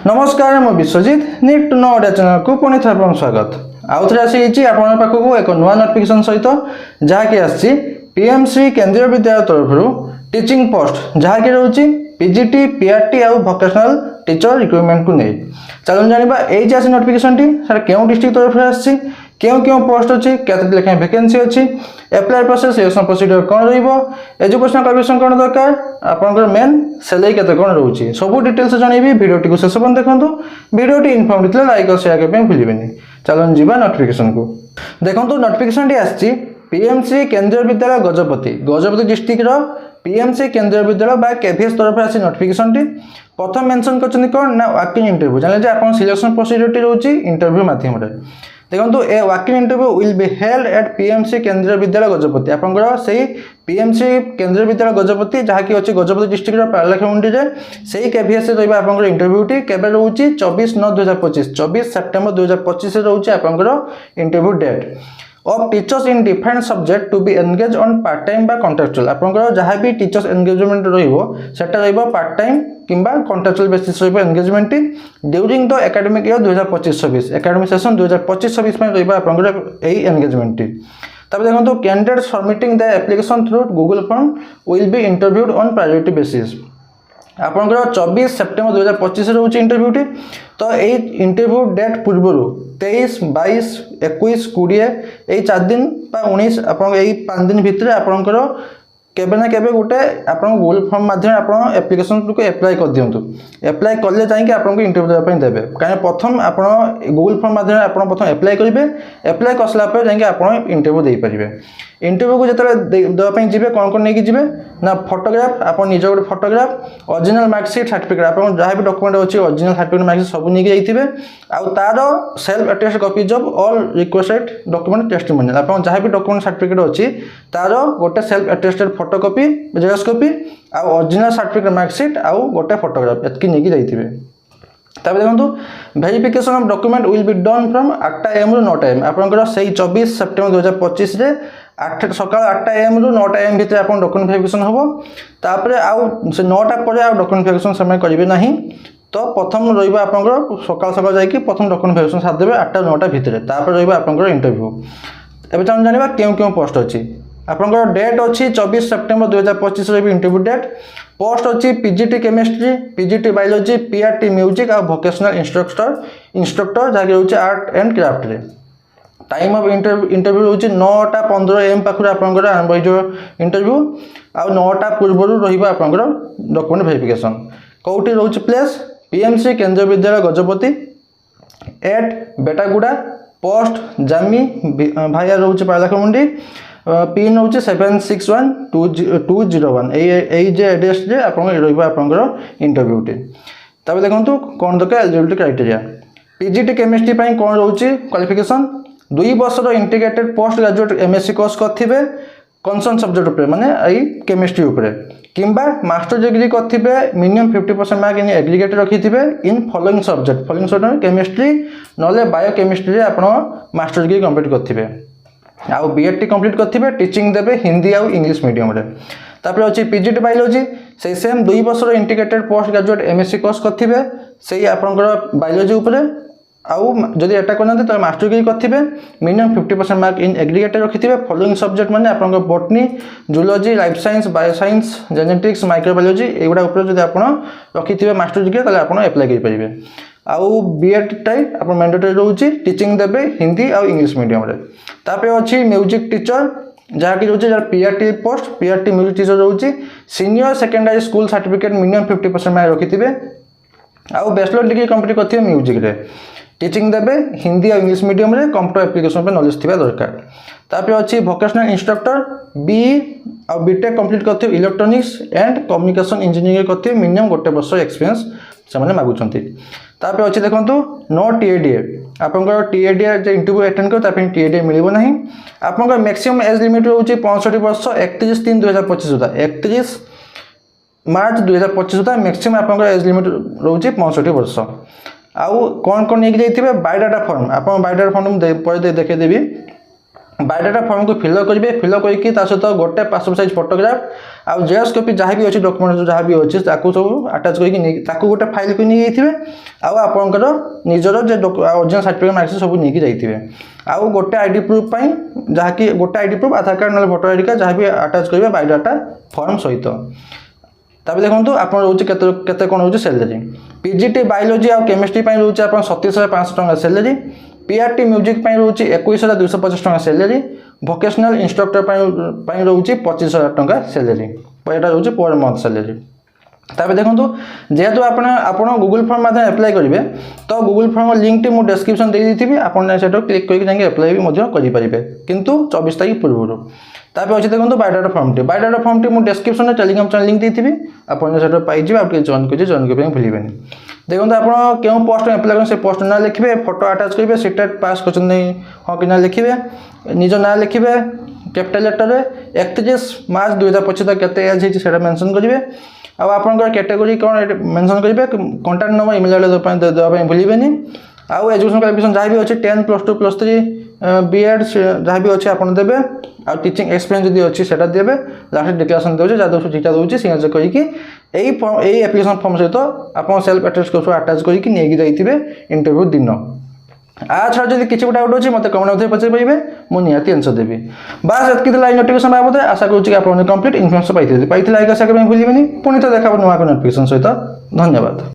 नमस्कार मु Biswajit need to know Odia channel को पुणी थर स्वागत आउ थे आसी आपण पाखक एक नुआ नोटिफिकेशन सहित जहाँकि आसी पीएमसी केंद्रीय विद्यालय तरफ टीचिंग पोस्ट जहाँकि रोचे पीजीटी पीआरटी आउ वोकेशनल टीचर रिक्रुटमेंट को नहीं चलो जाना ये आसी नोटिफिकेशन टी सर क्यों डिस्ट्रिक्ट तरफ आसी क्यों क्यों पोस्ट अच्छी केते लेखा वैकेंसी अच्छी एप्लाई प्रोसेस सिलेक्शन प्रोसीजर कौन एजुकेशनल क्वालिफिकेशन कौन दरकार आपंकर मेन सैलरी केते कौन रोचे सब डिटेल्स जनइबी वीडियोटी को शेष पर्यंत देखो वीडियोटी इनफॉर्म थे लाइक और शेयर करने भूलें चलो जीवा नोटिफिकेशन को देखो नोटिफिकेशन टी आसी PMC Kendriya Vidyalaya Gajapati district PMC Kendriya विद्यालय बा केभीएस तरफ आसी नोटिफिकेशन टी प्रथम मेंशन करछन कौन ना वॉकिंग इंटरव्यू जाने जे आपन सिलेक्शन प्रोसीजर टी रोची इंटरव्यू माध्यम रे देखो a walk in interview will be held at PMC Kendriya Vidyalaya Gajapati आपनकर सही पीएमसी केंद्रीय विद्यालय गजपति जहाँकि अच्छी गजपति डिस्ट्रिक्ट पारलाखेमुंडी रे सही केभीएस रहिबा आपनकर इंटरव्यू टी केबे रोची 24/9/2025 24 सेप्टेम्बर 2025 रोची आपनकर interview date of teachers in different subject to be engaged on part time बा contractual आपनकर जहाँ भी टीचर्स एंगेजमेंट रहिबो सेटा रहिबो पार्ट टाइम किंबा contractual बेसिस रहिबो engagement during the academic year 2025-26 academic session 2025-26 में रहिबो आपनकर एई एंगेजमेंट तब देखो candidate submitting the application through Google form will be interviewed on priority basis आपनकर 24 सेप्टेम्बर 2025 रोचे इंटरव्यू टी तो ये इंटरव्यू डेट पूर्व 23 22 21 20 यही 4 दिन 19 आप 5 दिन भितर आपंकर केबे ना केबे गोटे आप गूगल फॉर्म माध्यम आप एप्लिकेशन को एप्लाई कर दिंतु एप्लाई कले जाइए आपको इंटरव्यू देवाई देवे कहीं प्रथम आप गूगल फॉर्म माध्यम आप प्रथम एप्लाई करेंगे एप्लाई कर सारापर जाइए आप इंटरव्यू दे पारे इंटरव्यू को जो देवाई जी कौन कौन नहीं जी ना फोटोग्राफ आप निज गोटे फोटोग्राफ ओरिजिनल मार्कशीट सर्टिफिकेट आप जहाँ भी डॉक्यूमेंट अच्छी ओरिजिनल सर्टिफिकेट मार्कशीट सब नहीं जाइए आउ तार self attest copies of all requested document testimonial आप जहाँ भी डॉक्यूमेंट सर्टिफिकेट अच्छी तार गोटे self attested photocopy xerox copy आउ ओरिजिनल सर्टिफिकेट मार्कशीट आउ गोटे फोटोग्राफ एतकी नहीं जाइए तब देखो verification of document will be done from 8 AM रु 9 AM आपंकर से 24 सेप्टेम्बर 2025 रे सकाल 8 AM रु 9 AM भितर आप डॉक्यूमेंट वेरिफिकेशन हम तापर आउ से 9टा पर डॉक्यूमेंट वेरिफिकेशन समय करेंगे ना तो प्रथम रहा आपंकर सकाल सकाल जाकि प्रथम डॉक्यूमेंट वेरिफिकेशन सारदे 8 ରୁ 9ଟା भितर तापर रहा आपंकर इंटरव्यू एवं चलो जाना क्यों क्यों पोस्ट अच्छी आपंकर डेट अच्छी 24 सेप्टेम्बर 2025 रही इंटरव्यू डेट पोस्ट अच्छी PGT chemistry PGT biology PRT music और वोकेशनल इंस्ट्रक्टर जहाँकि रोचे आर्ट एंड क्राफ्ट रे टाइम ऑफ इंटरव्यू रोचे 9:15 AM पाखुर आपंकर आरंभ हो इंटरव्यू आउ 9टा पूर्व रहा आपंकर डॉक्यूमेंट वेरिफिकेशन कौटी रोचे place PMC Kendriya Vidyalaya Gajapati eight बेटागुड़ा post Jami भाइया रोचे पारलाखेमुंडी पिन रोचे 761201 ये एड्रेस आप इंटरव्यू टी तब देखो कौन दरकार एलिजिबिलिटी क्राइटेरिया पीजीटी केमिस्ट्री कौन रोचे क्वालिफिकेशन 2 वर्षर integrated post graduate MSc course करेंगे कनसर्न सब्जेक्ट उपर माने आई केमिस्ट्री उपर किंबा मास्टर डिग्री करेंगे मिनिमम 50% मार्क इन एग्रीगेट रखिथे इन फॉलोइंग सब्जेक्ट केमिस्ट्री ना बायोकेमिस्ट्री आप मास्टर डिग्री कंप्लीट करेंगे आउ बीएड कंप्लीट करेंगे टीचिंग देवे हिंदी आउ इंग्लिश मीडियम रे तापर अच्छी पीजीटी बायोलॉजी से सेम 2 वर्षर integrated post graduate MSc course करेंगे से आपंकर बायोलॉजी उपर आउ जदि एटा करना तो मास्टर डिग्री करेंगे मिनिमम 50% मार्क इन एग्रीगेट रखिथे फॉलोइंग सब्जेक्ट माने आपंकर botany zoology life science bioscience genetics microbiology एगुड़ा उपर जदि आप रखिथे मास्टर डिग्री ताले आप एप्लाई कर पारे आउ बीएड टाइप आप मैंडेटरी रोचे टीचिंग देवे हिंदी आउ इंग्लिश मीडियम रे तापर अच्छी म्यूजिक टीचर जहाँकि रोचे जार PRT post PRT music teacher रोचे senior secondary school certificate minimum 50% mark रखिथे आउ बैचलर डिग्री कंप्लीट करेंगे म्यूजिक रे टीचिंग देवे हिंदी और इंग्लिश मीडियम रे कंप्यूटर एप्लिकेशन पे नॉलेज थिबा दरकार तापर अच्छी वोकेशनल इंस्ट्रक्टर बी और बीटेक कंप्लीट करते इलेक्ट्रोनिक्स एंड कम्युनिकेशन इंजीनियरिंग करते मिनिमम 1 वर्ष एक्सपीरियंस से माने मागुछंती तापर अच्छी देखंतु नो टीएडीए आपनकर टीएडीए जे इंटरव्यू अटेंड कर तापर टीएडीए मिलिबो नाही आपनकर मैक्सिमम एज लिमिट होची 65 वर्ष 31/3/2025 सुधा 31 मार्च 2025 सुधा मैक्सिमम आपनकर एज लिमिट रोची 65 वर्ष आउ कौन कौन नहीं जाइए बायोडाटा फॉर्म आप बायोडाटा फॉर्म पर देखे देवी बायोडाटा फॉर्म को फिलअप करेंगे फिलअप करके सहित गोटे पासपोर्ट साइज फोटोग्राफ आउ जेरक्स कॉपी जहाँ भी अच्छी डॉक्यूमेंट जहाँ भी अच्छी सब आटाच करके गोटे फाइल को नहीं जाइए आपंकर निजर जो ओरिजिनल सर्टिफिकेट मार्कशीट सब नहीं जाइए आउ गोटे आईडी प्रूफ जहाँकि गोटे आईडी प्रूफ आधार कार्ड ना भोटर आईडी कार्ड जहाँ भी आटाच करेंगे बायोडाटा फॉर्म सहित तापर देखो आप रोचे केते कौन रोचे सैलरी पीजीटी बायोलोजी और केमिस्ट्री रोचे आप 27,500 टका सैलरी पीआरटी म्यूजिक रोचे 21,250 टका सैलरी भोकेशनल इंस्ट्रक्टर रोचे 25,000 टका सैलरी यहाँ रोचे पर मंथ सैलरी तापर देखो जेहेतु आप गूगल फॉर्म माध्यम एप्लाई करेंगे तो गूगल फॉर्म लिंक टी मुझे डिस्क्रिप्शन दे दी आपको क्लिक करके एप्लाई भी करेंगे किंतु 24 तारीख पूर्व तापर अच्छे देखो बायोडाटा फॉर्म टी मुझे डिस्क्रिप्शन में टेलीग्राम चैनल लिंक दी आपको पाइबे आप जॉइन कर जॉइन करने भूलें देखो आप क्यों पोस्ट एप्लाई करें से पोस्ट ना लिखे फोटो आटाच करेंगे सीटेट पास कर हाँ कि ना लिखे निज ना लिखे कैपिटल लेटर 31 मार्च 2025 तक केते एज है मेंशन करेंगे आपर कैटेगोरी कौन मेंशन करेंगे कॉन्टैक्ट नंबर इमेल आईडी देवाई भूलें आउ एजुकेशन क्वालिफिकेशन जहाँ भी अच्छे 10 +2 +3 बीएड जहाँ भी अच्छे आपड़ देवे आ टीचिंग एक्सपीरियंस जब अच्छी से देवे लास्ट डिक्लेरेशन देवे जहाँ ठीक दूसरी सिग्नेचर करके एप्लिकेशन फॉर्म सहित आप सेल्फ अटेस्ट आटाच करके नहीं जाइए इंटरव्यू दिन आ छाड़ जब किसी डाउट अच्छे मतलब कमेंट पचार पारे मुझे निहाती आंसर देवी बास एतक नोटिफिकेशन बाबद आशा करूँ कि आप कंप्लीट इनफर्मेशन पाई लाइक आशा करने भूलें पुणी तो देखा नुआ नोटिफिकेशन सहित धन्यवाद।